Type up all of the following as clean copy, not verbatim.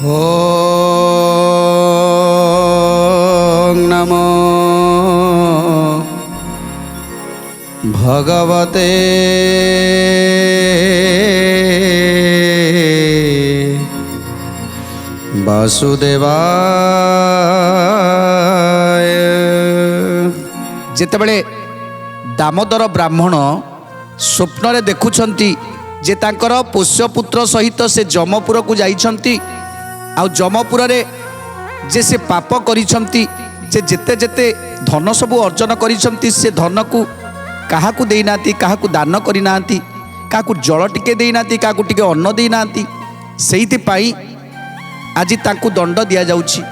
ओम नमो भगवते वासुदेवाय। जेतेबेले दामोदर ब्राह्मण स्वप्न देखुंती जे तांकर पोष्यपुत्र सहित से जमपुर को जाइछंती आ जमपुर रे जे से पाप करिछंती जे जेते जेते धन सबु अर्जन करिछंती से धन को काहाकू देई नांती काहाकू दान करि नांती काहाकू जल टिके देई नांती काहाकू टिके अन्न देई नांती सेहिति पाई आज तांकू दंड दिया जाउछि।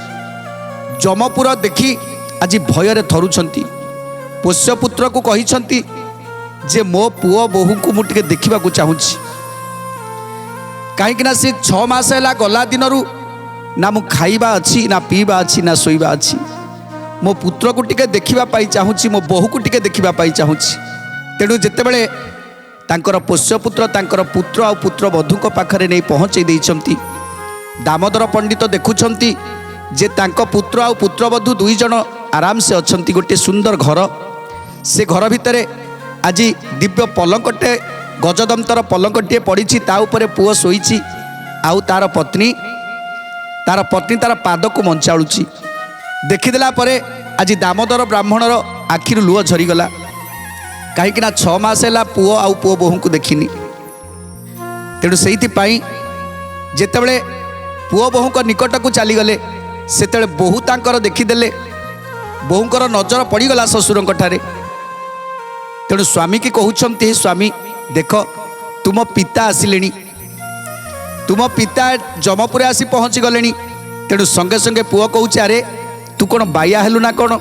जमपुर देखि आज भय रे थरुछंती पोष्यपुत्र को कहिछंती जे मो पुओ बोहू को मु टिके देखिबा को चाहूछि कहीं से 6 मास है गला दिन ना मु खाइबा अच्छी ना पीबा अच्छी ना शोइबा अच्छी मो पुत्र को टिके देखिबा पाई चाहूछि मो बोहू को टिके देखिबा पाई चाहूछि। तेणु जेतेबेले तांकर पोष्यपुत्र तांकर पुत्र आ पुत्र बधूक पाखरे नहीं पहुँचे देइछंती दामोदर पंडित देखुछंती जे तांको पुत्र आ पुत्र बधू दुई जन आराम से अछंती गोटे सुंदर घर से घर भितरे आज दिव्य पलंकटे गजदंतर पलंकटे पड़ी ता उपरे पुओ शोइछि आउ तार पत्नी तार पाद को मंचाळुछि देखिदेला परे आज दामोदर ब्राह्मणर आखिरु लुह झरीगला कहीं 6 मास है पुओ आउ पुओ बोहू को देखिनी। तेणु से जेतेबेले पुओ बोहू निकट को चलीगले सेतेबेले बोहू तांकर देखिदेले बोहूंकर नजर पड़ीगला ससुरंक ठारे। तेणु स्वामी की कहउछंती स्वामी देख तुम पिता आसिले तुम पिता जमपुर आसी पहुँची गले। तेणु संगे संगे पुओ कहूँ अरे तू कौन बाया हेलु ना कौन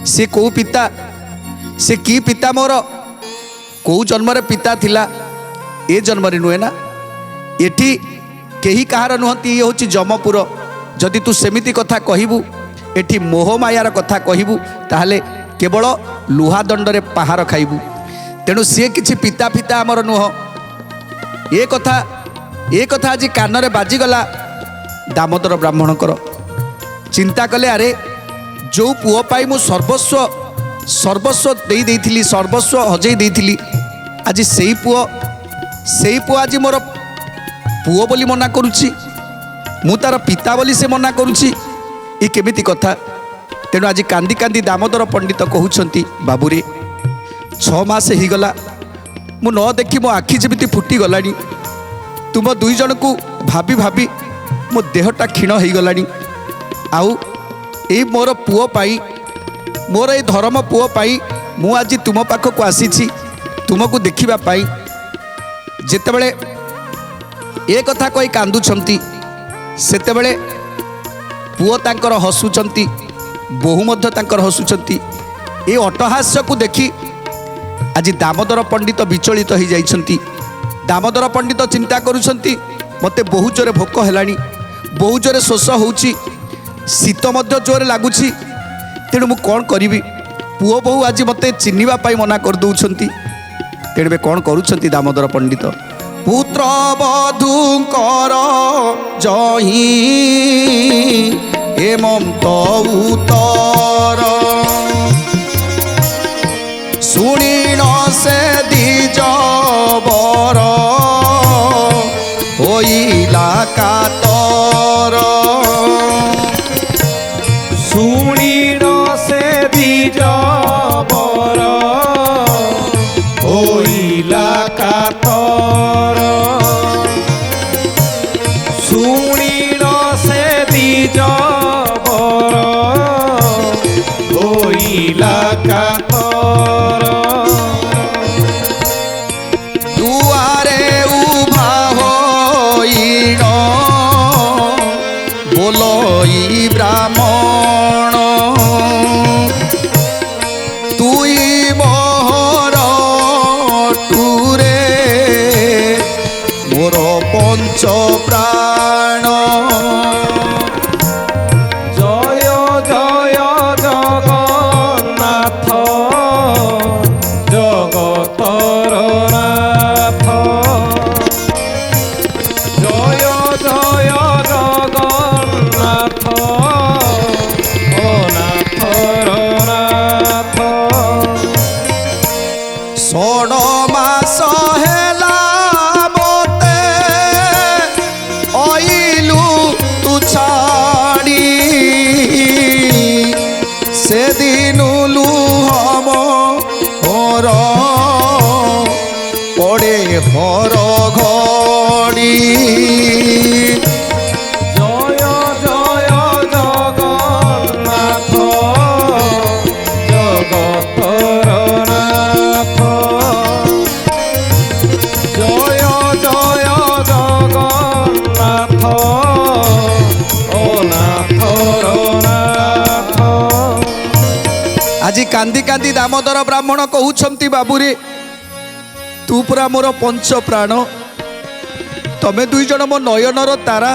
सी कौ पिता से कि पिता मोर कौ जन्म पिता थिला ए जन्म नुहे ना एठी केही कहार नुहति ये हूँ जमपुर जदि तू सेमिति कथा कहबू एठी मोहमायार कथा कहबू ताहले केवल लुहा दंडरे पहाड़ खाइबू। तेणु सी किछि पिता पिता आमर नुह ए कथा आज कानरे बाजिगला दामोदर ब्राह्मणकर चिंता कले अरे जो पुओ पाई मु सर्वस्व दे देइथिली सर्वस्व हजई देइथिली आज सेई पुओ आज मोर पुओ बोली मना करुछि मु तार पिता बोली से मना करुछि ई केमिति कथा। तेणु आज कांदी कांदी दामोदर पंडित कहउछंती बाबूरे 6 मास ही गला मु न देखी मो आखि जेमिति फुटी गलानी तुम दुई जन को भाभी भाभी मो देहटा क्षीण हो गलानी आउ ए मोर पुओ पाई मोर ए धर्म पुओ पाई मु आज तुम पाखक आसी तुमको देखिबा पाई। जेतेबेले ए कथा कही कांदुछंती सेतेबेले पुओ तांकर हसुचंती बोहू मध्य तांकर हसुचंती ए अट्टहास्य को देखी आज दामोदर पंडित विचलित हो जाइछंती। दामोदर पंडित चिंता करुछंती मते बहुत जोरे भोक हेलानी बहुत जोरे शोष होउची शीत मध्य जोरे लागुची तेणु मु कौन करिवि पुओ बहु आज मते चिन्हिबा पाई मना कर दउछंती। तेणु कौन करुछंती दामोदर पंडित पुत्र बधूंकर जही हेमंत उतर सुनिन से दिज बर होइला कातर सुनिन से दिज बर होइला कातर सुनिन से दिज बर होइला कातर दुआरे उभा होइण बोलई ब्राह्मण तुई मोहर टूरे मोर पंच प्राण जय जय जगन्नाथ ମୋର ପଡ଼େ ହର ଘଡ଼ି জয় জয় জগন্নাথ জগতর নাথ জয় জয় জগন্নাথ ও নাথর নাথ ଆଜି କାନ୍ଦି କାନ୍ଦି ଦାମୋଦର ବ୍ରାହ୍ମଣ କହୁଛନ୍ତି ବାବୁରେ ତୁ ପୁରା ମୋର ପଞ୍ଚ ପ୍ରାଣ ତମେ ଦୁଇ ଜଣ ମୋ ନୟନର ତାରା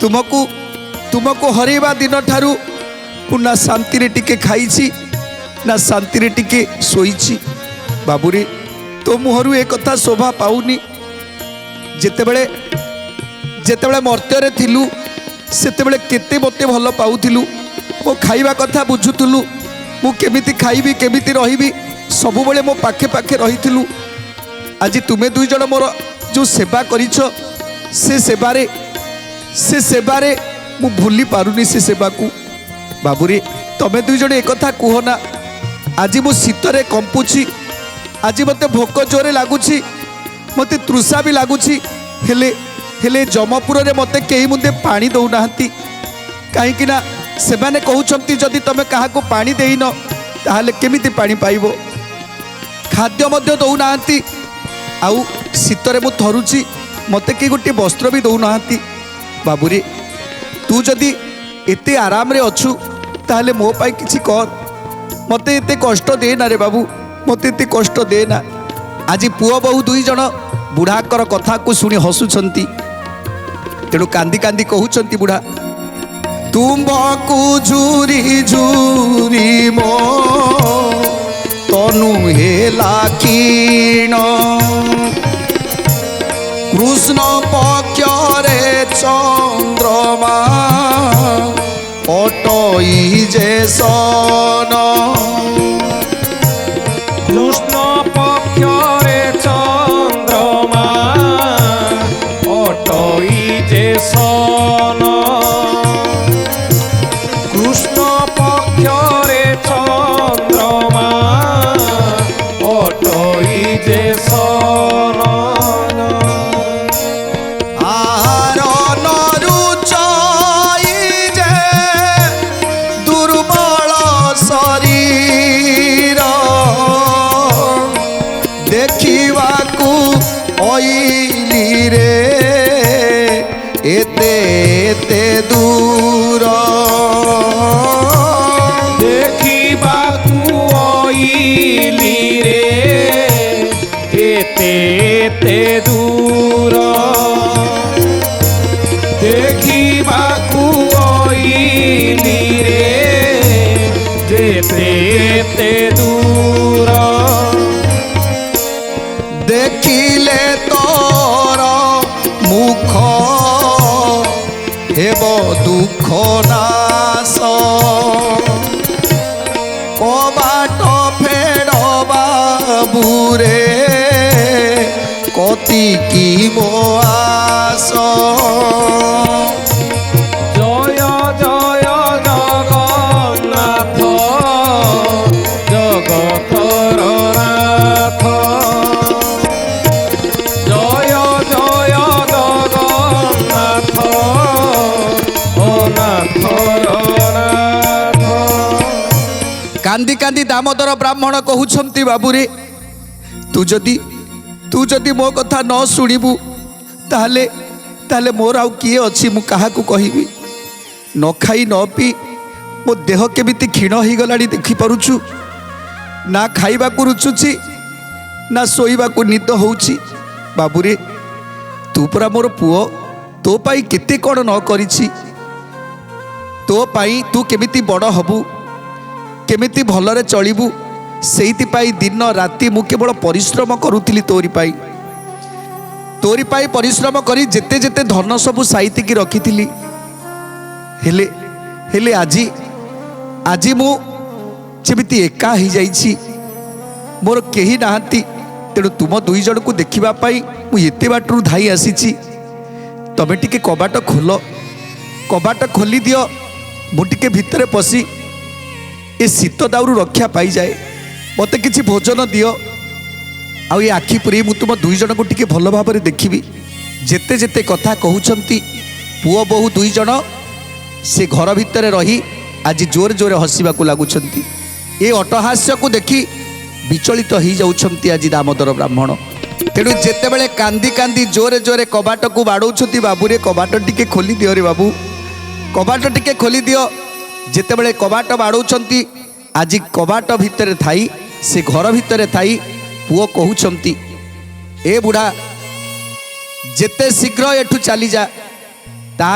ତୁମକୁ ହରେଇବା ଦିନଠାରୁ ମୁଁ ନା ଶାନ୍ତିରେ ଟିକେ ଖାଇଛି ନା ଶାନ୍ତିରେ ଟିକେ ଶୋଇଛି ବାବୁରେ ତୋ ମୁହଁରୁ ଏ କଥା ଶୋଭା ପାଉନି ଯେତେବେଳେ ଯେତେବେଳେ ମର୍ତ୍ତ୍ୟରେ ଥିଲୁ ସେତେବେଳେ କେତେ ମୋତେ ଭଲ ପାଉଥିଲୁ ମୋ ଖାଇବା କଥା ବୁଝୁଥିଲୁ ମୁଁ କେମିତି ଖାଇବି କେମିତି ରହିବି ସବୁବେଳେ ମୋ ପାଖେ ପାଖେ ରହିଥିଲୁ ଆଜି ତୁମେ ଦୁଇ ଜଣ ମୋର ଯେଉଁ ସେବା କରିଛ ସେ ସେବାରେ ମୁଁ ଭୁଲି ପାରୁନି ସେ ସେବାକୁ ବାବୁରେ ତମେ ଦୁଇ ଜଣ ଏକଥା କୁହ ନା ଆଜି ମୁଁ ଶୀତରେ କମ୍ପୁଛି ଆଜି ମୋତେ ଭୋକ ଜୋରେ ଲାଗୁଛି ମୋତେ ତୃଷା ବି ଲାଗୁଛି ହେଲେ ଯମପୁରରେ ମୋତେ କେହି ମୁନ୍ଦେ ପାଣି ଦେଉନାହାନ୍ତି କାହିଁକି ନା ସେମାନେ କହୁଛନ୍ତି ଯଦି ତମେ କାହାକୁ ପାଣି ଦେଇନ ତାହେଲେ କେମିତି ପାଣି ପାଇବ ଖାଦ୍ୟ ମଧ୍ୟ ଦେଉନାହାନ୍ତି ଆଉ ଶୀତରେ ମୁଁ ଥରୁଛି ମୋତେ କେହି ଗୋଟିଏ ବସ୍ତ୍ର ବି ଦେଉନାହାନ୍ତି ବାବୁରେ ତୁ ଯଦି ଏତେ ଆରାମରେ ଅଛୁ ତାହେଲେ ମୋ ପାଇଁ କିଛି କର ମୋତେ ଏତେ କଷ୍ଟ ଦେନା ରେ ବାବୁ ମୋତେ ଏତେ କଷ୍ଟ ଦେନା ଆଜି ପୁଅ ବୋହୂ ଦୁଇ ଜଣ ବୁଢ଼ାଙ୍କର କଥାକୁ ଶୁଣି ହସୁଛନ୍ତି ତେଣୁ କାନ୍ଦି କାନ୍ଦି କହୁଛନ୍ତି ବୁଢ଼ା ତୁମ୍ଭକୁ ଝୁରି ଝୁରି ମୋ ତନୁ ହେଲା କ୍ଷୀଣ କୃଷ୍ଣ ପକ୍ଷରେ ଚନ୍ଦ୍ରମା ଅଟଇ ଯେ ସନ কৃষ্ণ পক্ষরে চন্দ্রমা অটই যে সন কৃষ্ণ পক্ষরে চন্দ্রমা অটই যে সন আহার নরুচই যে দুর্বল শরীর দেখিবাকু অইলি রে এতে এতে দূর দেখিবাকু অইলি রে এতে এতে দূর দেখিবাকু অইলি রে যেতে এতে দূর দেখিলে তোর মুখ হেব দুঃখ নাশ কবাট ফেড়বা বুরে কতি কি মো আস জয় জয় জগন্নাথ জগতর নাথ জয় জয় জগন্নাথ ও নাথর নাথ কান্দি কান্দি দামোদর ব্রাহ্মণ কহুছন্তি বাবুরে তু যদি মো কথা ন শুଣିবু তাহলে তাহলে মোর আউ কিଏ ଅଛି ମୁଁ କାହାକୁ କହିବି ନ ଖାଇ ନ ପିଇ ମୋ ଦେହ କେମିତି କ୍ଷୀଣ ହେଇଗଲାଣି ଦେଖିପାରୁଛୁ ନା ଖାଇବାକୁ ରୁଚୁଛି ନା ଶୋଇବାକୁ ନିଦ ହେଉଛି ବାବୁରେ ତୁ ପରା ମୋର ପୁଅ ତୋ ପାଇଁ କେତେ କ'ଣ ନ କରିଛି ତୋ ପାଇଁ ତୁ କେମିତି ବଡ଼ ହବୁ କେମିତି ଭଲରେ ଚଳିବୁ ସେଇଥିପାଇଁ ଦିନ ରାତି ମୁଁ କେବଳ ପରିଶ୍ରମ କରୁଥିଲି ତୋରି ପାଇଁ ପରିଶ୍ରମ କରି ଯେତେ ଯେତେ ଧନ ସବୁ ସାଇତିକି ରଖିଥିଲି ହେଲେ ହେଲେ ଆଜି ମୁଁ ଯେମିତି ଏକା ହେଇଯାଇଛି ମୋର କେହି ନାହାନ୍ତି ତେଣୁ ତୁମ ଦୁଇ ଜଣକୁ ଦେଖିବା ପାଇଁ ମୁଁ ଏତେ ବାଟରୁ ଧାଇଁ ଆସିଛି ତମେ ଟିକେ କବାଟ ଖୋଲ କବାଟ ଖୋଲି ଦିଅ ମୁଁ ଟିକେ ଭିତରେ ପଶି ଏ ଶୀତ ଦାଉରୁ ରକ୍ଷା ପାଇଯାଏ ମୋତେ କିଛି ଭୋଜନ ଦିଅ ଆଉ ଏ ଆଖି ପୁରେଇ ମୁଁ ତୁମ ଦୁଇ ଜଣଙ୍କୁ ଟିକେ ଭଲ ଭାବରେ ଦେଖିବି। ଯେତେ ଯେତେ କଥା କହୁଛନ୍ତି ପୁଅ ବୋହୂ ଦୁଇ ଜଣ ସେ ଘର ଭିତରେ ରହି ଆଜି ଜୋରେ ଜୋରେ ହସିବାକୁ ଲାଗୁଛନ୍ତି। ଏ ଅଟହାସ୍ୟକୁ ଦେଖି ବିଚଳିତ ହେଇଯାଉଛନ୍ତି ଆଜି ଦାମୋଦର ବ୍ରାହ୍ମଣ। ତେଣୁ ଯେତେବେଳେ କାନ୍ଦି କାନ୍ଦି ଜୋରେ ଜୋରେ କବାଟକୁ ବାଡ଼ଉଛନ୍ତି, ବାବୁରେ କବାଟ ଟିକେ ଖୋଲି ଦିଅ ରେ ବାବୁ, କବାଟ ଟିକେ ଖୋଲି ଦିଅ। ଯେତେବେଳେ କବାଟ ବାଡ଼ଉଛନ୍ତି ଆଜି କବାଟ ଭିତରେ ଥାଇ ସେ ଘର ଭିତରେ ଥାଇ ପୁଅ କହୁଛନ୍ତି, ଏ ବୁଢ଼ା ଯେତେ ଶୀଘ୍ର ଏଠୁ ଚାଲିଯା, ତା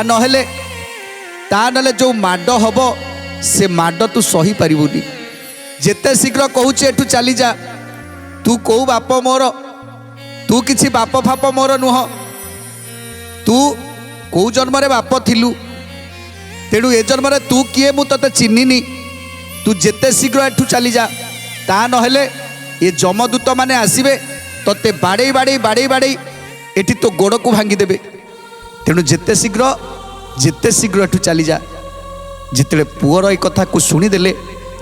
ନହେଲେ ଯେଉଁ ମାଡ଼ ହବ ସେ ମାଡ଼ ତୁ ସହିପାରିବୁନି। ଯେତେ ଶୀଘ୍ର କହୁଛି ଏଠୁ ଚାଲିଯା। ତୁ କୋଉ ବାପ ମୋର, ତୁ କିଛି ବାପ ଫାପ ମୋର ନୁହଁ, ତୁ କୋଉ ଜନ୍ମରେ ବାପ ଥିଲୁ, ତେଣୁ ଏ ଜନ୍ମରେ ତୁ କିଏ ମୁଁ ତତେ ଚିହ୍ନିନି। ତୁ ଯେତେ ଶୀଘ୍ର ଏଠୁ ଚାଲିଯା, ତା ନହେଲେ ଏ ଯମଦୂତ ମାନେ ଆସିବେ ତତେ ବାଡ଼େଇ ବାଡ଼େଇ ବାଡ଼େଇ ବାଡ଼େଇ ଏଠି ତୋ ଗୋଡ଼କୁ ଭାଙ୍ଗିଦେବେ। ତେଣୁ ଯେତେ ଶୀଘ୍ର ଏଠୁ ଚାଲିଯା। ଯେତେବେଳେ ପୁଅର ଏ କଥାକୁ ଶୁଣିଦେଲେ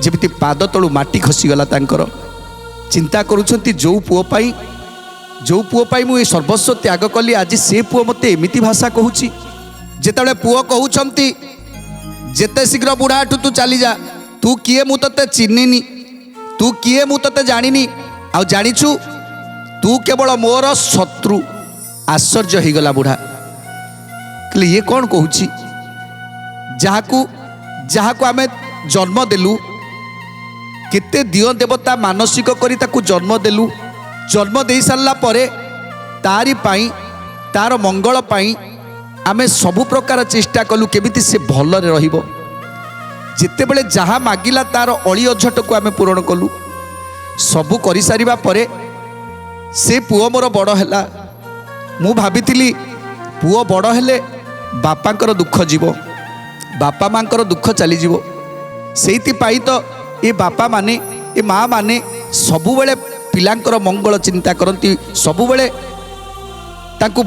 ଯେମିତି ପାଦ ତଳୁ ମାଟି ଖସିଗଲା ତାଙ୍କର। ଚିନ୍ତା କରୁଛନ୍ତି ଯେଉଁ ପୁଅ ପାଇଁ ମୁଁ ଏ ସର୍ବସ୍ୱ ତ୍ୟାଗ କଲି, ଆଜି ସେ ପୁଅ ମୋତେ ଏମିତି ଭାଷା କହୁଛି। ଯେତେବେଳେ ପୁଅ କହୁଛନ୍ତି ଯେତେ ଶୀଘ୍ର ବୁଢ଼ା ଏଠୁ ତୁ ଚାଲିଯା, ତୁ କିଏ ମୁଁ ତତେ ଚିହ୍ନିନି, ତୁ କିଏ ମୁଁ ତତେ ଜାଣିନି, ଆଉ ଜାଣିଛୁ ତୁ କେବଳ ମୋର ଶତ୍ରୁ। ଆଶ୍ଚର୍ଯ୍ୟ ହେଇଗଲା ବୁଢ଼ା, କହିଲେ ଇଏ କ'ଣ କହୁଛି? ଯାହାକୁ ଆମେ ଜନ୍ମ ଦେଲୁ, କେତେ ଦିଅ ଦେବତା ମାନସିକ କରି ତାକୁ ଜନ୍ମ ଦେଲୁ, ଜନ୍ମ ଦେଇ ସାରିଲା ପରେ ତାରି ପାଇଁ ତାର ମଙ୍ଗଳ ପାଇଁ ଆମେ ସବୁ ପ୍ରକାର ଚେଷ୍ଟା କଲୁ କେମିତି ସେ ଭଲରେ ରହିବ। ଯେତେବେଳେ ଯାହା ମାଗିଲା ତାର ଅଳି ଅଝଟକୁ ଆମେ ପୂରଣ କଲୁ। ସବୁ କରିସାରିବା ପରେ ସେ ପୁଅ ମୋର ବଡ଼ ହେଲା। ମୁଁ ଭାବିଥିଲି ପୁଅ ବଡ଼ ହେଲେ ବାପାଙ୍କର ଦୁଃଖ ଯିବ, ବାପା ମାଙ୍କର ଦୁଃଖ ଚାଲିଯିବ। ସେଇଥିପାଇଁ ତ ଏ ବାପା ମାନେ ଏ ମା ମାନେ ସବୁବେଳେ ପିଲାଙ୍କର ମଙ୍ଗଳ ଚିନ୍ତା କରନ୍ତି, ସବୁବେଳେ ତାଙ୍କୁ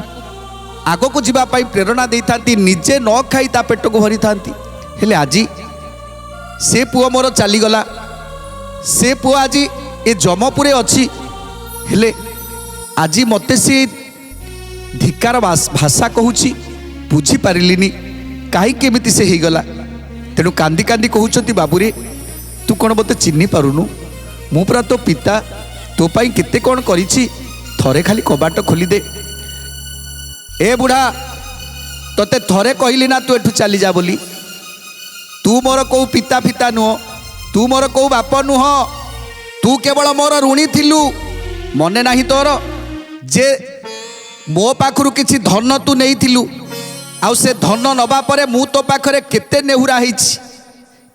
ଆଗକୁ ଯିବା ପାଇଁ ପ୍ରେରଣା ଦେଇଥାନ୍ତି, ନିଜେ ନ ଖାଇ ତା ପେଟକୁ ଭରିଥାନ୍ତି। ହେଲେ ଆଜି ସେ ପୁଅ ମୋର ଚାଲିଗଲା, ସେ ପୁଅ ଆଜି ଏ ଯମପୁରେ ଅଛି। ହେଲେ ଆଜି ମୋତେ ସେ ଧିକାର ଭାଷା କହୁଛି, ବୁଝିପାରିଲିନି କାହିଁକି ଏମିତି ସେ ହେଇଗଲା। ତେଣୁ କାନ୍ଦି କାନ୍ଦି କହୁଛନ୍ତି, ବାବୁରେ ତୁ କ'ଣ ମୋତେ ଚିହ୍ନି ପାରୁନୁ? ମୁଁ ପୁରା ତୋ ପିତା, ତୋ ପାଇଁ କେତେ କ'ଣ କରିଛି, ଥରେ ଖାଲି କବାଟ ଖୋଲିଦେ। ଏ ବୁଢ଼ା ତତେ ଥରେ କହିଲି ନା ତୁ ଏଠୁ ଚାଲିଯା ବୋଲି। ତୁ ମୋର କୋଉ ପିତା ଫିତା ନୁହଁ, ତୁ ମୋର କୋଉ ବାପ ନୁହଁ, ତୁ କେବଳ ମୋର ଋଣୀ ଥିଲୁ। ମନେ ନାହିଁ ତୋର ଯେ ମୋ ପାଖରୁ କିଛି ଧନ ତୁ ନେଇଥିଲୁ, ଆଉ ସେ ଧନ ନେବା ପରେ ମୁଁ ତୋ ପାଖରେ କେତେ ନେହୁରା ହେଇଛି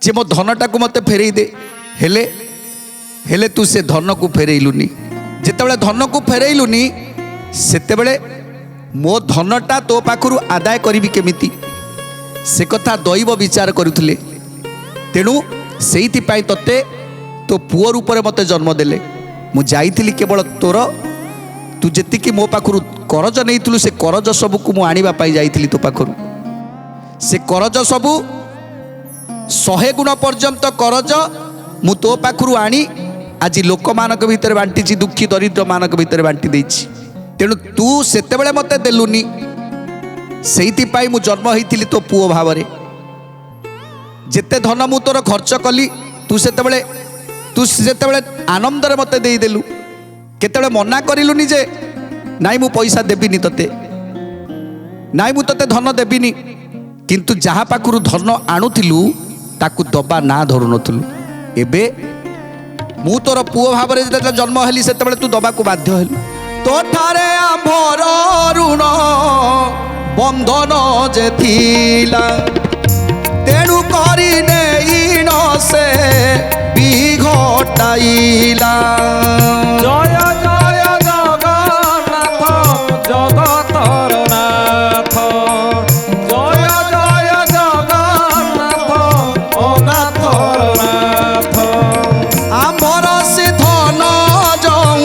ଯେ ମୋ ଧନଟାକୁ ମୋତେ ଫେରେଇ ଦେ। ହେଲେ ତୁ ସେ ଧନକୁ ଫେରେଇଲୁନି। ଯେତେବେଳେ ଧନକୁ ଫେରେଇଲୁନି, ସେତେବେଳେ ମୋ ଧନଟା ତୋ ପାଖରୁ ଆଦାୟ କରିବି କେମିତି, ସେ କଥା ଦୈବ ବିଚାର କରୁଥିଲେ। ତେଣୁ ସେଇଥିପାଇଁ ତତେ ତୋ ପୁଅ ରୂପରେ ମୋତେ ଜନ୍ମ ଦେଲେ। ମୁଁ ଯାଇଥିଲି କେବଳ ତୁ ଯେତିକି ମୋ ପାଖରୁ କରଜ ନେଇଥିଲୁ, ସେ କରଜ ସବୁକୁ ମୁଁ ଆଣିବା ପାଇଁ ଯାଇଥିଲି ତୋ ପାଖରୁ। ସେ କରଜ ସବୁ 100 ଗୁଣ ପର୍ଯ୍ୟନ୍ତ କରଜ ମୁଁ ତୋ ପାଖରୁ ଆଣି ଆଜି ଲୋକମାନଙ୍କ ଭିତରେ ବାଣ୍ଟିଛି, ଦୁଃଖୀ ଦରିଦ୍ର ମାନଙ୍କ ଭିତରେ ବାଣ୍ଟି ଦେଇଛି। ତେଣୁ ତୁ ସେତେବେଳେ ମୋତେ ଦେଲୁନି, ସେଇଥିପାଇଁ ମୁଁ ଜନ୍ମ ହେଇଥିଲି ତୋ ପୁଅ ଭାବରେ। ଯେତେ ଧନ ମୁଁ ତୋର ଖର୍ଚ୍ଚ କଲି, ତୁ ସେତେବେଳେ ଆନନ୍ଦରେ ମୋତେ ଦେଇଦେଲୁ। କେତେବେଳେ ମନା କରିଲୁନି ଯେ ନାଇଁ ମୁଁ ପଇସା ଦେବିନି ତତେ, ନାଇଁ ମୁଁ ତତେ ଧନ ଦେବିନି। କିନ୍ତୁ ଯାହା ପାଖରୁ ଧନ ଆଣୁଥିଲୁ ତାକୁ ଦବା ନା ଧରୁନଥିଲୁ। ଏବେ ମୁଁ ତୋର ପୁଅ ଭାବରେ ଯେତେବେଳେ ଜନ୍ମ ହେଲି, ସେତେବେଳେ ତୁ ଦବାକୁ ବାଧ୍ୟ ହେଲୁ। ତୋଠାରେ ଆମ୍ଭର ଋଣ ବନ୍ଧନ ଯେ ଥିଲା, ତେଣୁ କରି ନେଇନ ସେ ବିଘଟାଇଲା। ଜୟ ଜୟ ଜଗନ୍ନାଥ ଜଗତର ନାଥ, ଜୟ ଜୟ ଜଗନ୍ନାଥ ଅନାଥର ନାଥ। ଆମ୍ଭର ସେ ଧନ ଯଉଁ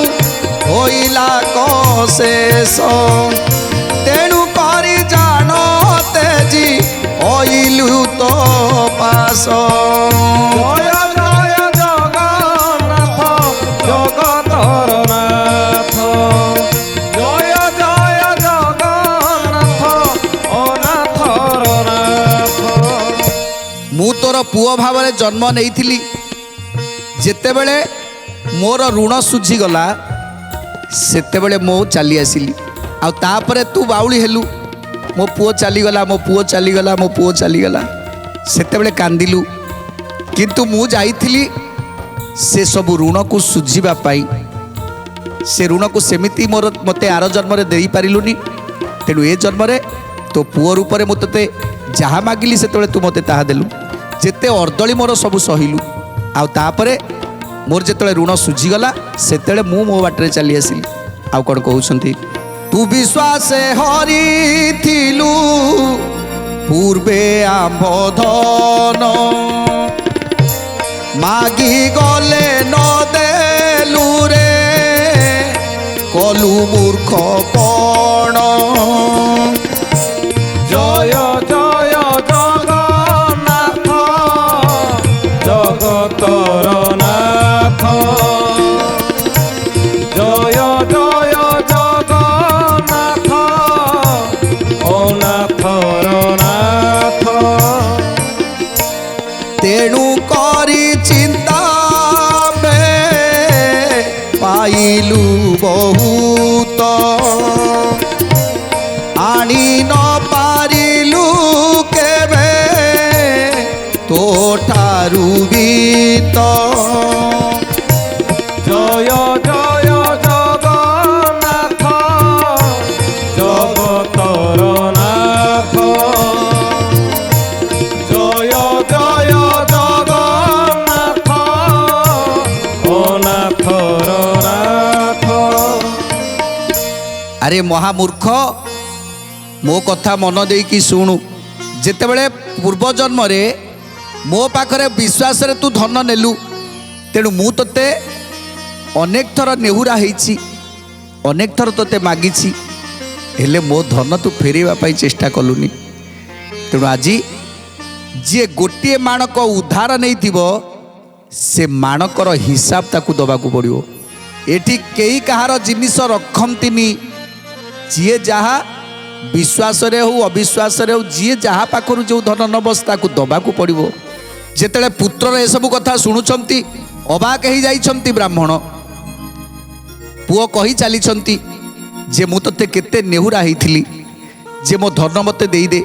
ହୋଇଲା କଶେଷ, ତେଣୁ କରି ଜାଣ ତେଜି ଅଇଲୁ ତ ପାଶ। ଜୟ ଜୟ ଜଗନ୍ନାଥ पुओ भाव में जन्म नहीं जेतेबेले मोर ऋण सुझीगला सेतेबेले मो चली आसिली आ तापरे तू बाउली हेलु मो पुओ चलीगला मो पुओ चलीगला मो पुओ चलीगला सेतेबेले कांदिलु किंतु मु जाइथिली से सब ऋण को सुझीबा पाई से ऋण को सेमिति मोर मते आर जन्म रे देई पारिलुनी तेणु ए जन्म रे तो पुओ रूप में मुझे जहाँ मागिली से तू मते ताहा देलु जेते अर्दली मोर सब सहिलु आउे मोर जिते ऋण सुझीगला से मु मो बाटे चली आसिली आउ कौन कहते तू विश्वास हरी थिलु पूर्वे आंभ धन मागी गले न देलु रे कलु मूर्ख पण जय जय जगन्नाथ जगतर नाथ जय जय जगन्नाथ अनाथर नाथ तेणु करी चिंता में पाइलु बहुत आनी न पारिलु केबे तो ठारू बीत जय जय जगन्नाथ जगतर नाथ जय जय जगन्नाथ अनाथर नाथ अरे महामूर्ख मो कथा मन दे कि शुणु जेतेबेले पूर्व जन्म रे मो पाखरे विश्वास रे तू धन नेलु तेणु मु तोते अनेक थर नेहुरा ହେଇछि अनेक थर तोते मागिछि हेले मो धन तू फेरेवा पाई चेष्टा कलुनी तेणु आज जी गोटे माणक उद्धार नहीं थिबो से माणकर हिसाब ताकू दबाकू पड़िबो एठी केही कहार जिनिस रखंतिनी जी जहा विश्वास रे हो अविश्वास रे हो जी जहा पाखरु जो धन नबस ताकू दबाकू पड़िबो जेतेले पुत्र ए सब कथा शुणुचंती अबाक ही जाइछंती ब्राह्मण पुओ कही चलीछंती जे मु तते केते नेहुरा हेइथिली जे मो धन मते देई दे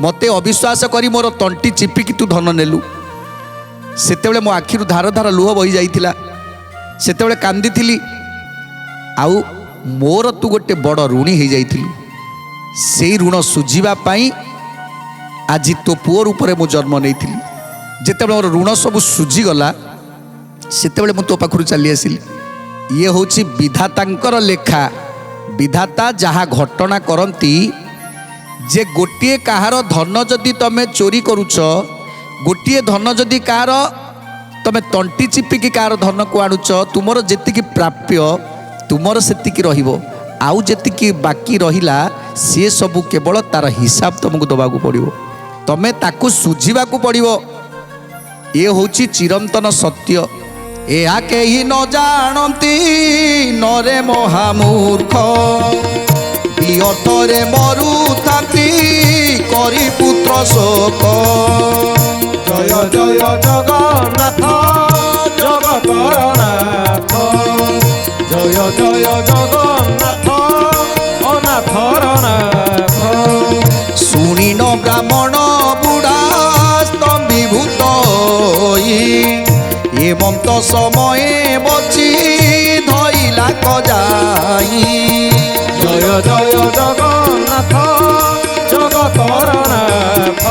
मते अविश्वास करी मोर तंटी चिपिकी तू धन नेलु सेतेबेले मो आखिरु धार धार लुह बही जाइथिला सेतेबेले कांदिथिली आउ मोर तू गोटे बड़ ऋणी हो जाइथिलु से ऋण सुझीबा पाई आज तो पुओ रूप में मु जन्म नहीं जिते मोर ऋण सब सुझीगला सेतेबेले मु तो पाखरु चली आसिली ये होची विधातांकर लेखा विधाता जहाँ घटना करती जे गोटे कहार धन जदि तमे चोरी करुच गोटे धन जदि कहार तमे तंटी चिपिकी कहार धन को आणुच तुमर जेतिकी प्राप्य तुमर सेतिकी रहिबो आउ जेतिकी बाकी रहिला से सबु केवल तार हिसाब तुमको दबाकू पड़िबो तमे ताकू सुझीबाकू पड़िबो ये होची चिरंतन सत्य या केही न जानती नरे महामूर्ख वियतरे मरुथाती करी पुत्र शोक जय जय जगन्नाथ जगतर नाथ जय जय जगन्नाथ अनाथर नाथ शुणी न ब्राह्मण बुढ़ा स्तंभीभूत एमंत समय बची धइला कजाई जय जय जगन्नाथ जगतर नाथ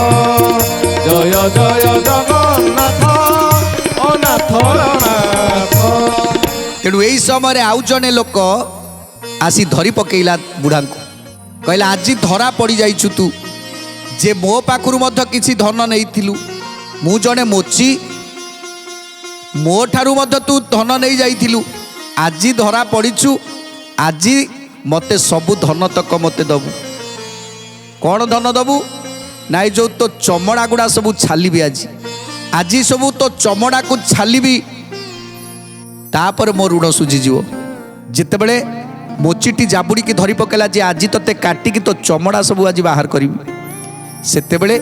जय जय जगन्नाथ अनाथर नाथ तेणु यही समय आउ जने लोक आसी धरी पकेला बुढ़ा को कहला आज धरा पड़ जाइछु तू जे मो पाखरु मध्य किसी धन नहीं थिलु मु जने मोची मो ठारू मध्य तू धन नहीं जाइथिलु आज धरा पड़ीछु आज मते सबु धन तक मते दबु कौन धन दबु नाई जो तो चमड़ा गुड़ा सबू छाली आज आज सबू तो चमड़ा को छाली तापर मो ऋण सुझीज जितेबले मोचिटी जाबुड़ी की धरी पकेला जे आज तोते काटिकी तो चमड़ा सबू आज बाहर करी सेतेबले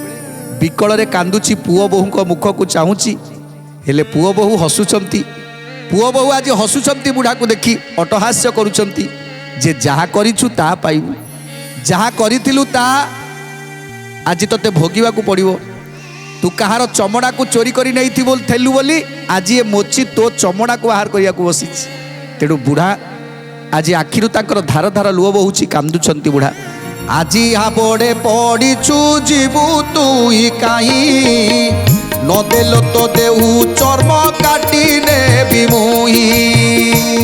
ବିକଳରେ କାନ୍ଦୁଛି, ପୁଅ ବୋହୂଙ୍କ ମୁଖକୁ ଚାହୁଁଛି, ହେଲେ ପୁଅ ବୋହୂ ହସୁଛନ୍ତି। ପୁଅ ବୋହୂ ଆଜି ହସୁଛନ୍ତି ବୁଢ଼ାକୁ ଦେଖି, ଅଟହାସ୍ୟ କରୁଛନ୍ତି ଯେ ଯାହା କରିଛୁ ତାହା ପାଇବୁ, ଯାହା କରିଥିଲୁ ତାହା ଆଜି ତତେ ଭୋଗିବାକୁ ପଡ଼ିବ। ତୁ କାହାର ଚମଡ଼ାକୁ ଚୋରି କରି ନେଇଥିଲୁ ବୋଲି ଆଜି ଏ ମୋଚି ତୋ ଚମଡ଼ାକୁ ବାହାର କରିବାକୁ ବସିଛି। ତେଣୁ ବୁଢ଼ା ଆଜି ଆଖିରୁ ତାଙ୍କର ଧାର ଧାର ଲୁହ ବହୁଛି, କାନ୍ଦୁଛନ୍ତି ବୁଢ଼ା। ଆଜି ହାବଡ଼େ ପଡ଼ିଛୁ ଯିବୁ ତୁଇ କାହିଁ, ନଦେଲ ତ ଦେହୁ ଚର୍ମ କାଟି ନେବି ମୁହିଁ।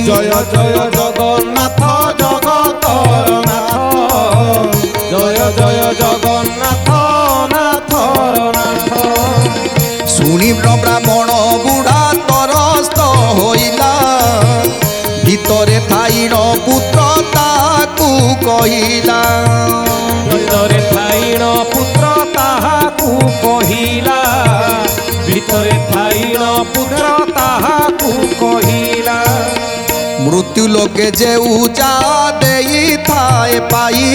ଜୟ ଜୟ ଜଗନ୍ନାଥ ଜଗତର ନାଥ, ଜୟ ଜୟ ଜଗନ୍ନାଥ ନାଥର ନାଥ। ଶୁଣି ବ୍ରାହ୍ମଣ ବୁଢ଼ା ତରସ୍ତ ହୋଇଲା, ଭିତରେ ଥାଇଣ ପୁତ୍ର ତାକୁ କହିଲା। ଭିତରେ ଥାଇଣ ପୁତ୍ର ତାହାକୁ କହିଲା, ଭିତରେ ଥାଇଣ ପୁତ୍ର ତାହାକୁ କହିଲା। ମୃତ୍ୟୁ ଲୋକେ ଯେଉ ଯା ଦେଇଥାଏ ପାଇ,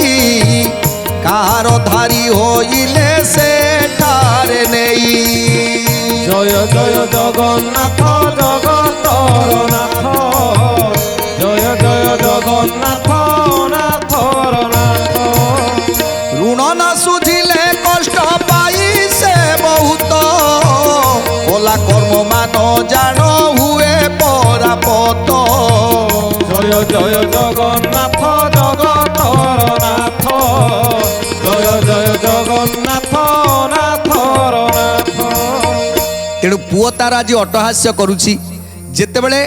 କାହାର ଧାରି ହୋଇଲେ ସେଠାରେ ନେଇ। ଜୟ ଜୟ ଜଗନ୍ନାଥ ଜଗତର ନାଥ, ଜୟ ଜୟ ଜଗନ୍ନାଥ ନାଥର ନାଥ। ଋଣ ନ ସୁଝିଲେ କଷ୍ଟ ପାଇ ସେ ବହୁତ, କଲା କର୍ମ ମାନ ଜାଣ ହୁଏ ପରାପତ। ଜୟ ଜୟ ଜଗନ୍ନାଥ ଜଗତର ନାଥ, ଜୟ ଜୟ ଜଗନ୍ନାଥ ନାଥର ନାଥ। ତେଣୁ ପୁଅ ତାର ଆଜି ଅଟହାସ୍ୟ କରୁଛି। ଯେତେବେଳେ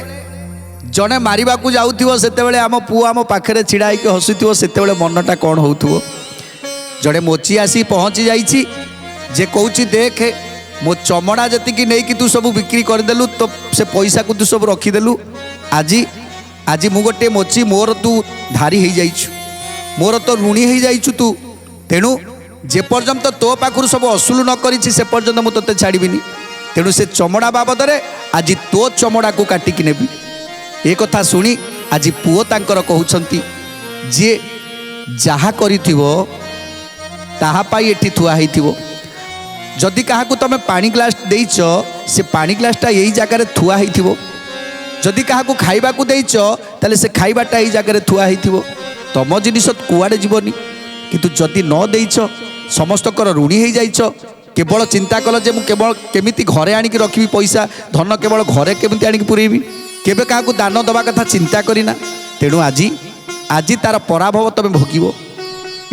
ଜଣେ ମାରିବାକୁ ଯାଉଥିବ ସେତେବେଳେ ଆମ ପୁଅ ଆମ ପାଖରେ ଛିଡ଼ା ହେଇକି ହସୁଥିବ, ସେତେବେଳେ ମନଟା କ'ଣ ହେଉଥିବ। ଜଣେ ମୋଚି ଆସି ପହଞ୍ଚି ଯାଇଛି, ଯେ କହୁଛି ଦେଖେ ମୋ ଚମଡ଼ା ଯେତିକି ନେଇକି ତୁ ସବୁ ବିକ୍ରି କରିଦେଲୁ, ତ ସେ ପଇସାକୁ ତୁ ସବୁ ରଖିଦେଲୁ। ଆଜି ମୁଁ ଗୋଟିଏ ମୋଚି, ମୋର ତୁ ଧାରି ହେଇଯାଇଛୁ, ମୋର ତ ଋଣୀ ହେଇଯାଇଛୁ ତୁ। ତେଣୁ ଯେପର୍ଯ୍ୟନ୍ତ ତୋ ପାଖରୁ ସବୁ ଅସୁଲ ନ କରିଛି ସେ ପର୍ଯ୍ୟନ୍ତ ମୁଁ ତୋତେ ଛାଡ଼ିବିନି। ତେଣୁ ସେ ଚମଡ଼ା ବାବଦରେ ଆଜି ତୋ ଚମଡ଼ାକୁ କାଟିକି ନେବି। ଏ କଥା ଶୁଣି ଆଜି ପୁଅ ତାଙ୍କର କହୁଛନ୍ତି, ଯିଏ ଯାହା କରିଥିବ ତାହା ପାଇଁ ଏଠି ଥୁଆ ହେଇଥିବ। ଯଦି କାହାକୁ ତମେ ପାଣି ଗ୍ଲାସ୍ ଦେଇଛ, ସେ ପାଣି ଗ୍ଲାସ୍ଟା ଏଇ ଜାଗାରେ ଥୁଆ ହେଇଥିବ। ଯଦି କାହାକୁ ଖାଇବାକୁ ଦେଇଛ, ତାହେଲେ ସେ ଖାଇବାଟା ଏଇ ଜାଗାରେ ଥୁଆ ହେଇଥିବ। ତମ ଜିନିଷ କୁଆଡ଼େ ଯିବନି। କିନ୍ତୁ ଯଦି ନ ଦେଇଛ, ସମସ୍ତଙ୍କର ଋଣୀ ହେଇଯାଇଛ, କେବଳ ଚିନ୍ତା କଲ ଯେ ମୁଁ କେବଳ କେମିତି ଘରେ ଆଣିକି ରଖିବି ପଇସା, ଧନ କେବଳ ଘରେ କେମିତି ଆଣିକି ପୁରେଇବି, କେବେ କାହାକୁ ଦାନ ଦେବା କଥା ଚିନ୍ତା କରିନା। ତେଣୁ ଆଜି ତାର ପରାଭବ ତମେ ଭୋଗିବ।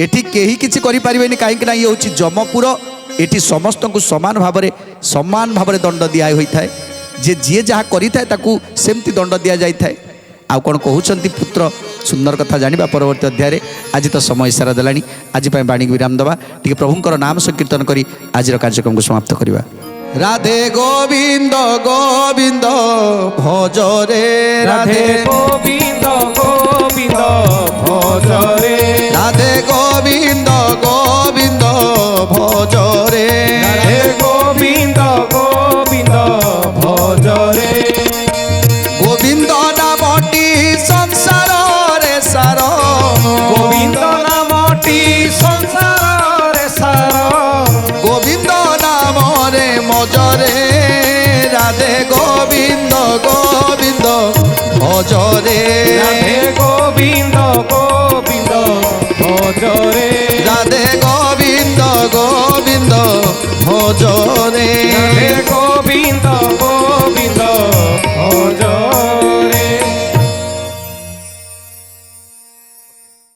ଏଠି କେହି କିଛି କରିପାରିବେନି, କାହିଁକି ନା ଇଏ ହେଉଛି ଯମପୁର। ଏଠି ସମସ୍ତଙ୍କୁ ସମାନ ଭାବରେ ଦଣ୍ଡ ଦିଆ ହୋଇଥାଏ। ଯେ ଯିଏ ଯାହା କରିଥାଏ ତାକୁ ସେମିତି ଦଣ୍ଡ ଦିଆଯାଇଥାଏ। ଆଉ କ'ଣ କହୁଛନ୍ତି ପୁତ୍ର, ସୁନ୍ଦର କଥା ଜାଣିବା ପରବର୍ତ୍ତୀ ଅଧ୍ୟାୟରେ। ଆଜି ତ ସମୟ ଇସାରା ଦେଲାଣି, ଆଜି ପାଇଁ ବାଣୀକୁ ବିରାମ ଦେବା, ଟିକେ ପ୍ରଭୁଙ୍କର ନାମ ସଂକୀର୍ତ୍ତନ କରି ଆଜିର କାର୍ଯ୍ୟକ୍ରମକୁ ସମାପ୍ତ କରିବା। ରାଧେ ଗୋବିନ୍ଦ ଗୋବିନ୍ଦ ଭଜରେ, ରାଧେ ଗୋବିନ୍ଦ ଗୋବିନ୍ଦ ଭଜରେ, ରାଧେ ଗୋବିନ୍ଦ ଗୋବିନ୍ଦ ଭଜରେ, ରାଧେ ଗୋବିନ୍ଦ ଗୋବିନ୍ଦ ଭଜରେ। ଗୋବିନ୍ଦ ନାମଟି ସଂସାରରେ ସାର, ଗୋବିନ୍ଦ ନାମଟି ସଂସାରରେ ସାର, ଗୋବିନ୍ଦ ନାମରେ ମଜରେ, ରାଧେ ଗୋବିନ୍ଦ ଗୋବିନ୍ଦ ଭଜରେ, ରାଧେ ଗୋବିନ୍ଦ ଗୋବିନ୍ଦ ଭଜରେ, ରାଧେ